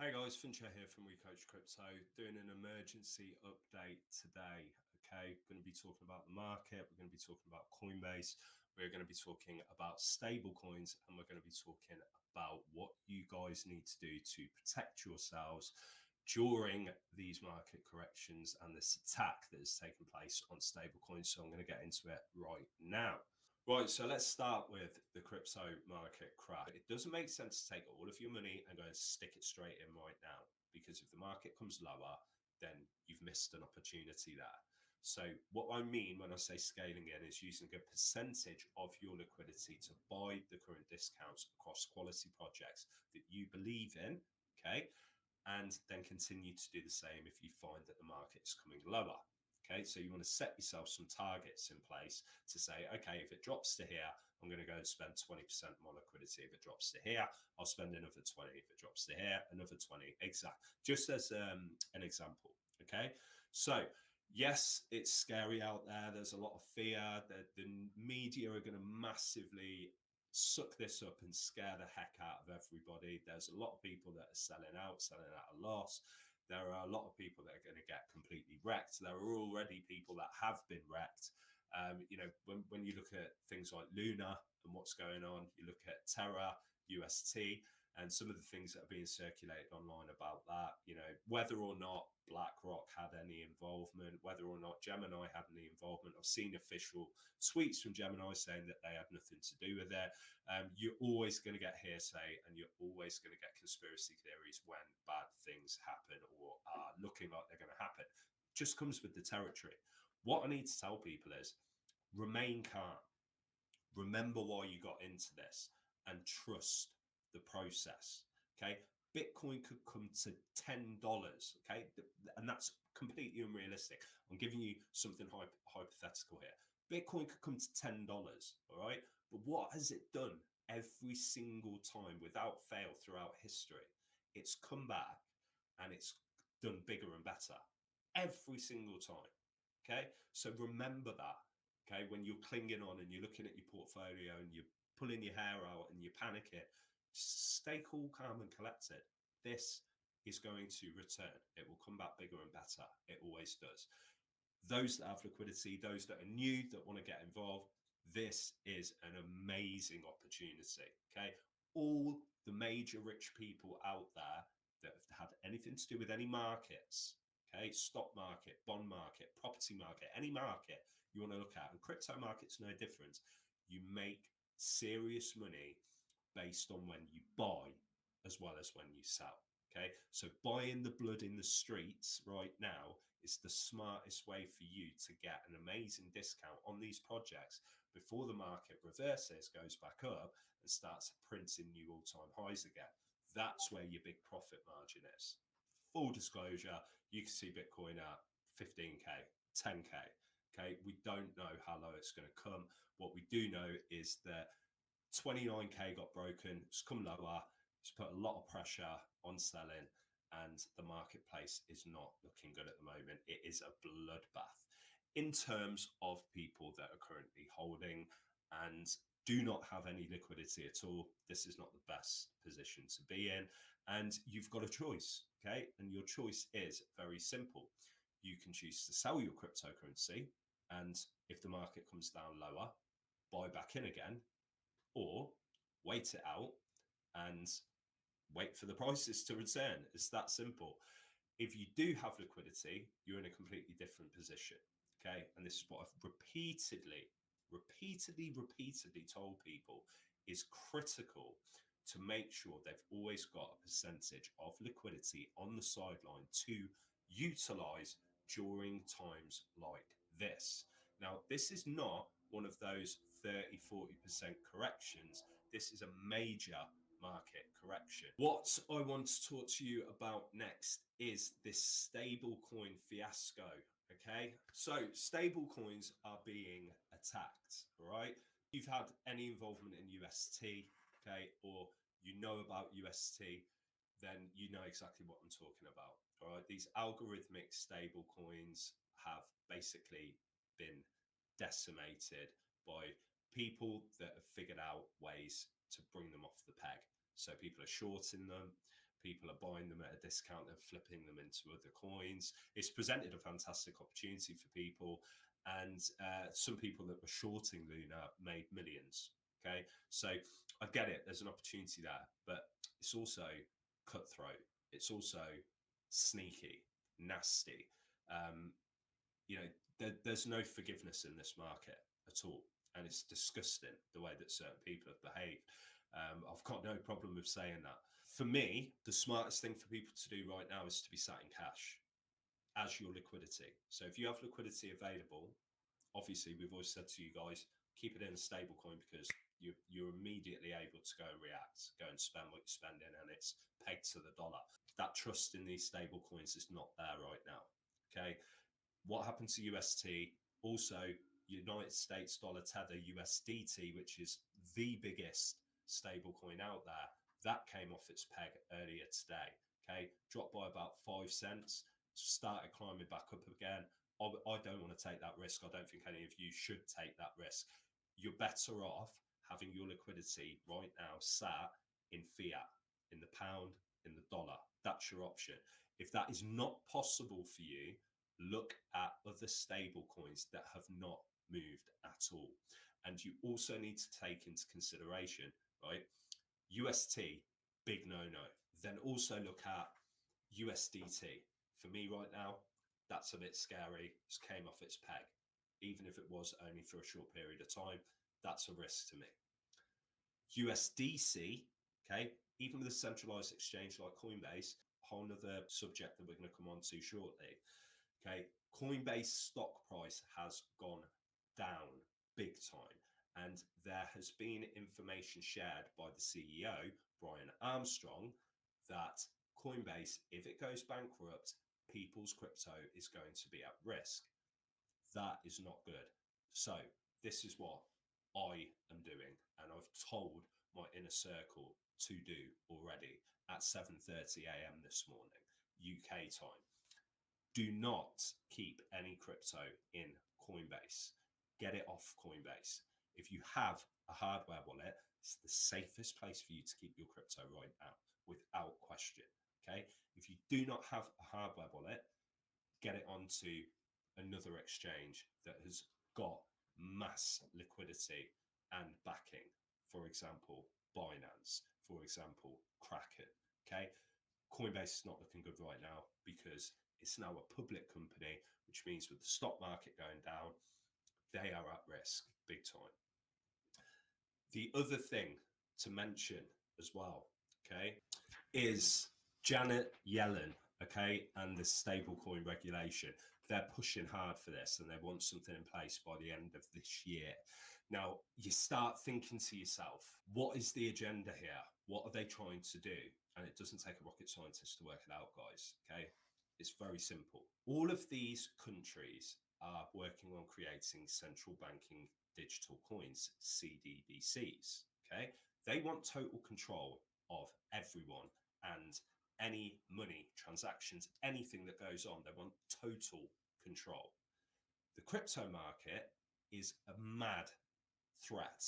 Hey guys, Funsho here from We Coach Crypto, doing an emergency update today. Okay, we're going to be talking about the market, we're going to be talking about Coinbase, we're going to be talking about stable coins, and we're going to be talking about what you guys need to do to protect yourselves during these market corrections and this attack that has taken place on stable coins. So I'm going to get into it right now. Right, so let's start with the crypto market crash. It doesn't make sense to take all of your money and go and stick it straight in right now, because if the market comes lower, then you've missed an opportunity there. So what I mean when I say scaling in is using a percentage of your liquidity to buy the current discounts across quality projects that you believe in, okay? And then continue to do the same if you find that the market is coming lower. Okay, so you want to set yourself some targets in place to say, okay, if it drops to here, I'm going to go and spend 20% more liquidity. If it drops to here, I'll spend another 20. If it drops to here, another 20. Exact. Just as an example. Okay, so yes, it's scary out there. There's a lot of fear. The media are going to massively suck this up and scare the heck out of everybody. There's a lot of people that are selling out at a loss. There are a lot of people that are going to get completely wrecked. There are already people that have been wrecked. When you look at things like Luna and what's going on, you look at Terra, UST, and some of the things that are being circulated online about that, whether or not BlackRock had any involvement, whether or not Gemini had any involvement. I've seen official tweets from Gemini saying that they had nothing to do with it. You're always going to get hearsay, and you're always going to get conspiracy theories when bad things happen or are looking like they're going to happen. Just comes with the territory. What I need to tell people is remain calm. Remember why you got into this and trust the process. Okay. Bitcoin could come to $10. Okay. And that's completely unrealistic. I'm giving you something hypothetical here. Bitcoin could come to $10. All right. But what has it done every single time without fail throughout history? It's come back and it's done bigger and better every single time. Okay. So remember that. Okay. When you're clinging on and you're looking at your portfolio and you're pulling your hair out and you're panicking, stay cool, calm, and collected. This is going to return. It will come back bigger and better. It always does. Those that have liquidity, those that are new, that want to get involved, this is an amazing opportunity. Okay. All the major rich people out there that have had anything to do with any markets, okay, stock market, bond market, property market, any market you want to look at, and crypto market's no different. You make serious money based on when you buy as well as when you sell. Okay, so buying the blood in the streets right now is the smartest way for you to get an amazing discount on these projects before the market reverses, goes back up, and starts printing new all-time highs again. That's where your big profit margin is. Full disclosure, you can see Bitcoin at 15K, 10K. Okay, we don't know how low it's going to come. What we do know is that 29K got broken, it's come lower, it's put a lot of pressure on selling, and the marketplace is not looking good at the moment. It is a bloodbath in terms of people that are currently holding and do not have any liquidity at all. This is not the best position to be in, and you've got a choice. Okay, and your choice is very simple. You can choose to sell your cryptocurrency, and if the market comes down lower, buy back in again, or wait it out and wait for the prices to return. It's that simple. If you do have liquidity, you're in a completely different position. Okay. And this is what I've repeatedly told people is critical to make sure they've always got a percentage of liquidity on the sideline to utilize during times like this. Now, this is not one of those 30-40% corrections. This is a major market correction. What I want to talk to you about next is this stablecoin fiasco. Okay, so stablecoins are being attacked. All right, you've had any involvement in UST, okay, or you know about UST, then you know exactly what I'm talking about. All right, these algorithmic stablecoins have basically been decimated by people that have figured out ways to bring them off the peg. So people are shorting them, People are buying them at a discount and flipping them into other coins. It's presented a fantastic opportunity for people. And some people that were shorting Luna made millions. Okay. So I get it. There's an opportunity there, but it's also cutthroat. It's also sneaky, nasty. You know, there's no forgiveness in this market at all. And it's disgusting the way that certain people have behaved. I've got no problem with saying that. For me, the smartest thing for people to do right now is to be sat in cash as your liquidity. So if you have liquidity available, obviously we've always said to you guys, keep it in a stable coin, because you're immediately able to go and react, go and spend what you're spending, and it's pegged to the dollar. That trust in these stable coins is not there right now. Okay. What happened to UST? Also, United States dollar tether, USDT, which is the biggest stable coin out there, that came off its peg earlier today. Okay. Dropped by about 5 cents, started climbing back up again. I don't want to take that risk. I don't think any of you should take that risk. You're better off having your liquidity right now sat in fiat, in the pound, in the dollar. That's your option. If that is not possible for you, look at other stable coins that have not moved at all. And you also need to take into consideration, right? UST, big no-no. Then also look at USDT. For me right now, that's a bit scary. It came off its peg. Even if it was only for a short period of time, that's a risk to me. USDC, okay, even with a centralized exchange like Coinbase, a whole nother subject that we're going to come on to shortly. Okay, Coinbase stock price has gone down big time. And there has been information shared by the CEO, Brian Armstrong, that Coinbase, if it goes bankrupt, people's crypto is going to be at risk. That is not good. So this is what I am doing, and I've told my inner circle to do already at 7:30 a.m. this morning, UK time. Do not keep any crypto in Coinbase. Get it off Coinbase. If you have a hardware wallet, it's the safest place for you to keep your crypto right now, without question. Okay. If you do not have a hardware wallet, get it onto another exchange that has got mass liquidity and backing. For example, Binance, for example, Kraken. Okay. Coinbase is not looking good right now because it's now a public company, which means with the stock market going down, they are at risk big time. The other thing to mention as well, okay, is Janet Yellen, okay, and the Stablecoin Regulation. They're pushing hard for this and they want something in place by the end of this year. Now, you start thinking to yourself, what is the agenda here? What are they trying to do? And it doesn't take a rocket scientist to work it out, guys, okay? It's very simple. All of these countries are working on creating central banking digital coins, CDBCs, okay? They want total control of everyone and any money, transactions, anything that goes on. They want total control. The crypto market is a mad threat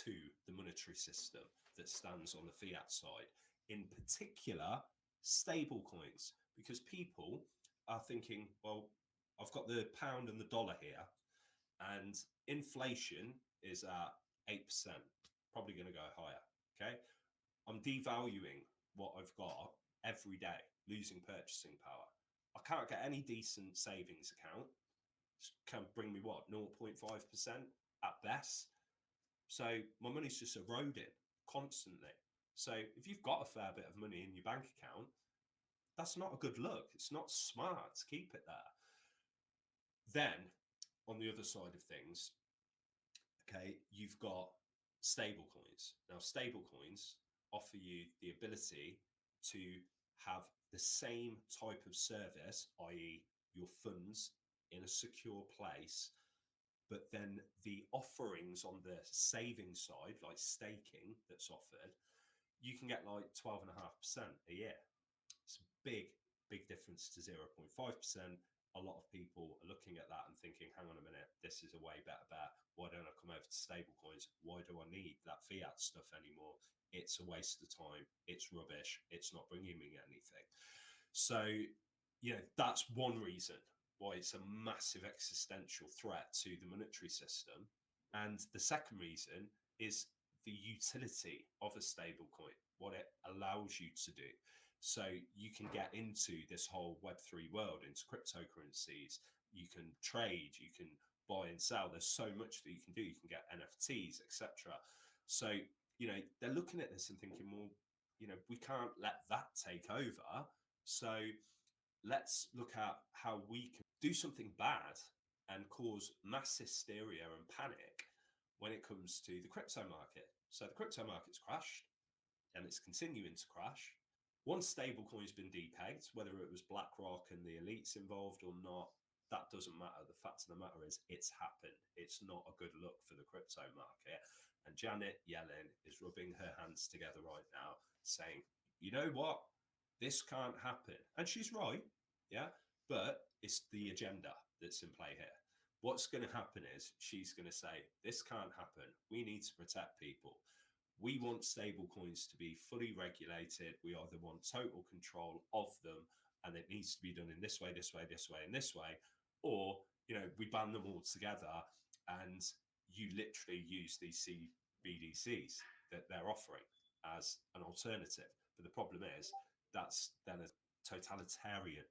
to the monetary system that stands on the fiat side, in particular stable coins, because people are thinking, well, I've got the pound and the dollar here, and inflation is at 8%, probably going to go higher. Okay. I'm devaluing what I've got every day, losing purchasing power. I can't get any decent savings account. It can bring me what, 0.5% at best. So my money's just eroding constantly. So if you've got a fair bit of money in your bank account, that's not a good look. It's not smart to keep it there. Then on the other side of things, okay, you've got stable coins. Now, stable coins offer you the ability to have the same type of service, i.e. your funds in a secure place, but then the offerings on the savings side, like staking that's offered, you can get like 12.5% a year. It's a big difference to 0.5%, a lot of people are looking at that and thinking, hang on a minute, this is a way better bet. Why don't I come over to stablecoins? Why do I need that fiat stuff anymore? It's a waste of time. It's rubbish. It's not bringing me anything. So, that's one reason why it's a massive existential threat to the monetary system. And the second reason is the utility of a stablecoin, what it allows you to do. So you can get into this whole Web3 world, into cryptocurrencies. You can trade, you can buy and sell. There's so much that you can do. You can get NFTs, etc. So, they're looking at this and thinking, well, we can't let that take over. So let's look at how we can do something bad and cause mass hysteria and panic when it comes to the crypto market. So the crypto market's crashed and it's continuing to crash. Once stablecoin's been depegged, whether it was BlackRock and the elites involved or not, that doesn't matter. The fact of the matter is it's happened. It's not a good look for the crypto market. And Janet Yellen is rubbing her hands together right now saying, you know what? This can't happen. And she's right. Yeah. But it's the agenda that's in play here. What's going to happen is she's going to say, this can't happen. We need to protect people. We want stablecoins to be fully regulated. We either want total control of them, and it needs to be done in this way, this way, this way, and this way. Or, we ban them all together and you literally use these CBDCs that they're offering as an alternative. But the problem is that's then a totalitarian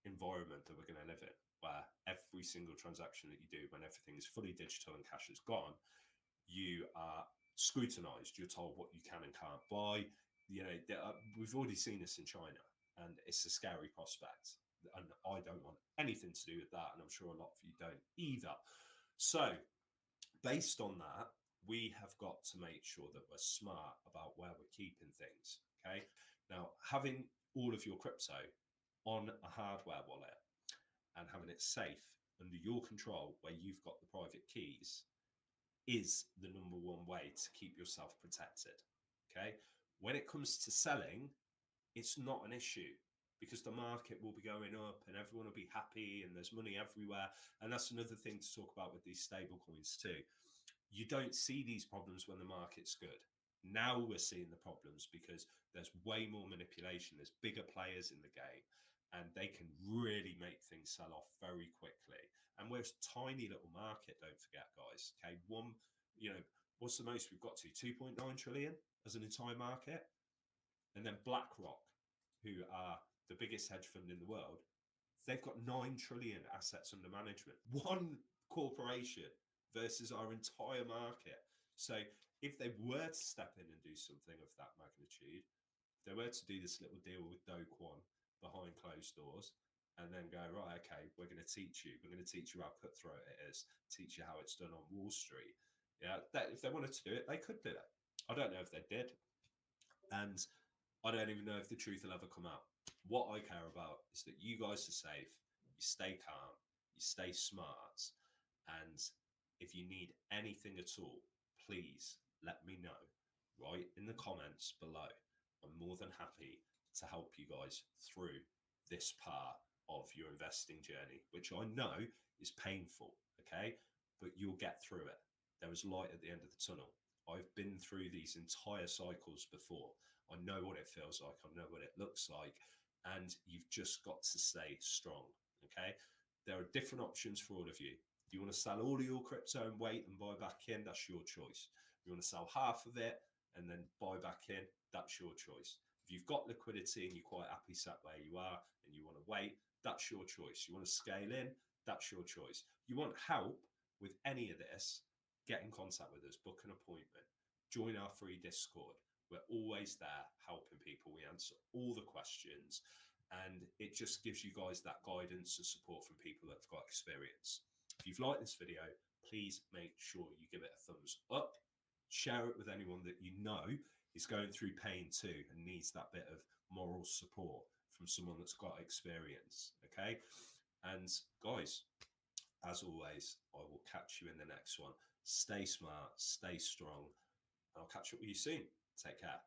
environment that we're going to live in, where every single transaction that you do, when everything is fully digital and cash is gone, you are scrutinized. You're told what you can and can't buy. We've already seen this in China, and it's a scary prospect. And I don't want anything to do with that, and I'm sure a lot of you don't either. So, based on that, we have got to make sure that we're smart about where we're keeping things. Okay. Now, having all of your crypto on a hardware wallet and having it safe under your control, where you've got the private keys, is the number one way to keep yourself protected. Okay. When it comes to selling, it's not an issue because the market will be going up and everyone will be happy and there's money everywhere. And that's another thing to talk about with these stable coins too. You don't see these problems when the market's good. Now we're seeing the problems because there's way more manipulation. There's bigger players in the game and they can really make things sell off very quickly. And we're a tiny little market, don't forget, guys. Okay, what's the most we've got to? 2.9 trillion as an entire market. And then BlackRock, who are the biggest hedge fund in the world, they've got 9 trillion assets under management. One corporation versus our entire market. So if they were to step in and do something of that magnitude, if they were to do this little deal with Do Kwon behind closed doors, and then go, right, okay, we're going to teach you. We're going to teach you how cutthroat it is, teach you how it's done on Wall Street. Yeah, if they wanted to do it, they could do it. I don't know if they did. And I don't even know if the truth will ever come out. What I care about is that you guys are safe, you stay calm, you stay smart. And if you need anything at all, please let me know right in the comments below. I'm more than happy to help you guys through this part of your investing journey, which I know is painful, okay? But you'll get through it. There is light at the end of the tunnel. I've been through these entire cycles before. I know what it feels like. I know what it looks like. And you've just got to stay strong, okay? There are different options for all of you. If you want to sell all of your crypto and wait and buy back in, that's your choice. If you want to sell half of it and then buy back in, that's your choice. If you've got liquidity and you're quite happy sat where you are and you want to wait, that's your choice. You want to scale in, that's your choice. You want help with any of this, get in contact with us, book an appointment, join our free Discord. We're always there helping people. We answer all the questions and it just gives you guys that guidance and support from people that have got experience. If you've liked this video, please make sure you give it a thumbs up, share it with anyone that you know is going through pain too and needs that bit of moral support from someone that's got experience, okay? And guys, as always, I will catch you in the next one. Stay smart, stay strong, and I'll catch up with you soon. Take care.